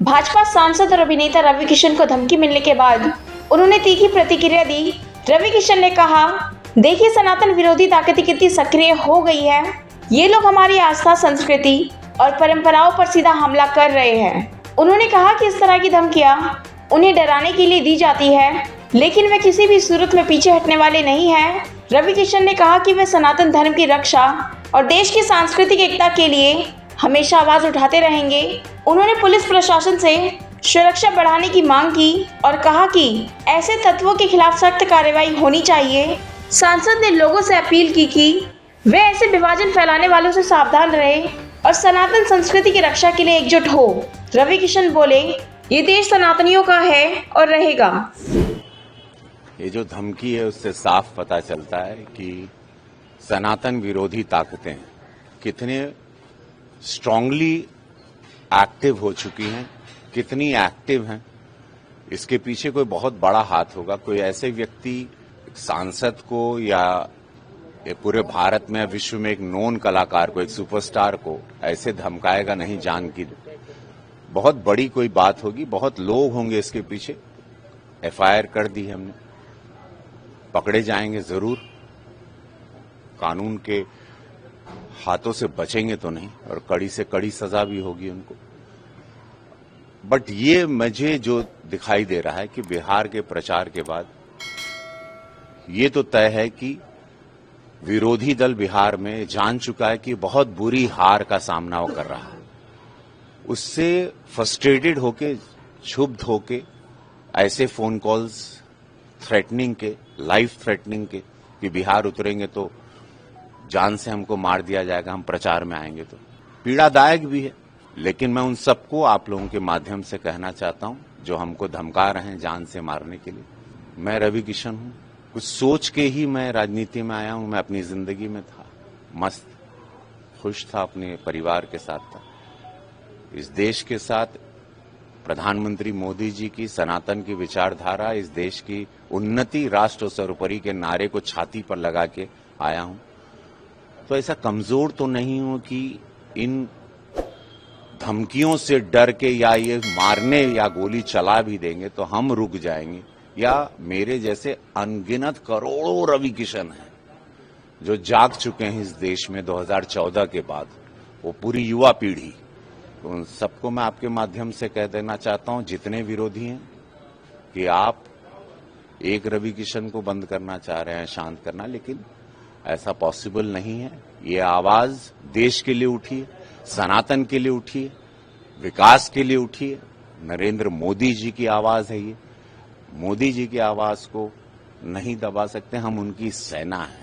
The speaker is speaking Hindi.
भाजपा सांसद और अभिनेता रवि किशन को धमकी मिलने के बाद उन्होंने तीखी प्रतिक्रिया दी। रवि किशन ने कहा, देखिए सनातन विरोधी ताकतें कितनी सक्रिय हो गई है। ये लोग हमारी आस्था, संस्कृति और परंपराओं पर सीधा हमला कर रहे हैं। उन्होंने कहा कि इस तरह की धमकियां उन्हें डराने के लिए दी जाती है, लेकिन वे किसी भी सूरत में पीछे हटने वाले नहीं हैं। रवि किशन ने कहा कि वे सनातन धर्म की रक्षा और देश की सांस्कृतिक एकता के लिए हमेशा आवाज उठाते रहेंगे। उन्होंने पुलिस प्रशासन से सुरक्षा बढ़ाने की मांग की और कहा कि ऐसे तत्वों के खिलाफ सख्त कार्रवाई होनी चाहिए। सांसद ने लोगों से अपील की कि वे ऐसे विभाजन फैलाने वालों से सावधान रहे और सनातन संस्कृति की रक्षा के लिए एकजुट हो। रवि किशन बोले, ये देश सनातनियों का है और रहेगा। ये जो धमकी है उससे साफ पता चलता है कि सनातन विरोधी ताकतें कितने स्ट्रांगली एक्टिव हो चुकी हैं, कितनी एक्टिव हैं। इसके पीछे कोई बहुत बड़ा हाथ होगा। कोई ऐसे व्यक्ति सांसद को या ये पूरे भारत में, विश्व में एक नोन कलाकार को, एक सुपरस्टार को ऐसे धमकाएगा नहीं जान की। बहुत बड़ी कोई बात होगी, बहुत लोग होंगे इसके पीछे। एफआईआर कर दी है हमने, पकड़े जाएंगे जरूर, कानून के हाथों से बचेंगे तो नहीं, और कड़ी से कड़ी सजा भी होगी उनको। बट ये मुझे जो दिखाई दे रहा है कि बिहार के प्रचार के बाद ये तो तय है कि विरोधी दल बिहार में जान चुका है कि बहुत बुरी हार का सामना वो कर रहा है। उससे फ्रस्ट्रेटेड होके, क्षुब्ध होके ऐसे फोन कॉल्स थ्रेटनिंग के, लाइफ थ्रेटनिंग के, कि बिहार उतरेंगे तो जान से हमको मार दिया जाएगा, हम प्रचार में आएंगे तो पीड़ादायक भी है। लेकिन मैं उन सबको आप लोगों के माध्यम से कहना चाहता हूं जो हमको धमका रहे हैं जान से मारने के लिए। मैं रवि किशन हूं, कुछ सोच के ही मैं राजनीति में आया हूं। मैं अपनी जिंदगी में था, मस्त खुश था, अपने परिवार के साथ था। इस देश के साथ प्रधानमंत्री मोदी जी की सनातन की विचारधारा, इस देश की उन्नति, राष्ट्र सर्वोपरि के नारे को छाती पर लगा के आया हूं। तो ऐसा कमजोर तो नहीं हूं कि इन धमकियों से डर के या ये मारने या गोली चला भी देंगे तो हम रुक जाएंगे, या मेरे जैसे अनगिनत करोड़ों रवि किशन हैं जो जाग चुके हैं इस देश में 2014 के बाद, वो पूरी युवा पीढ़ी। तो उन सबको मैं आपके माध्यम से कह देना चाहता हूं, जितने विरोधी हैं, कि आप एक रवि किशन को बंद करना चाह रहे हैं, शांत करना, लेकिन ऐसा पॉसिबल नहीं है। ये आवाज देश के लिए उठी है, सनातन के लिए उठी है, विकास के लिए उठी है। नरेंद्र मोदी जी की आवाज है ये। मोदी जी की आवाज को नहीं दबा सकते, हम उनकी सेना हैं।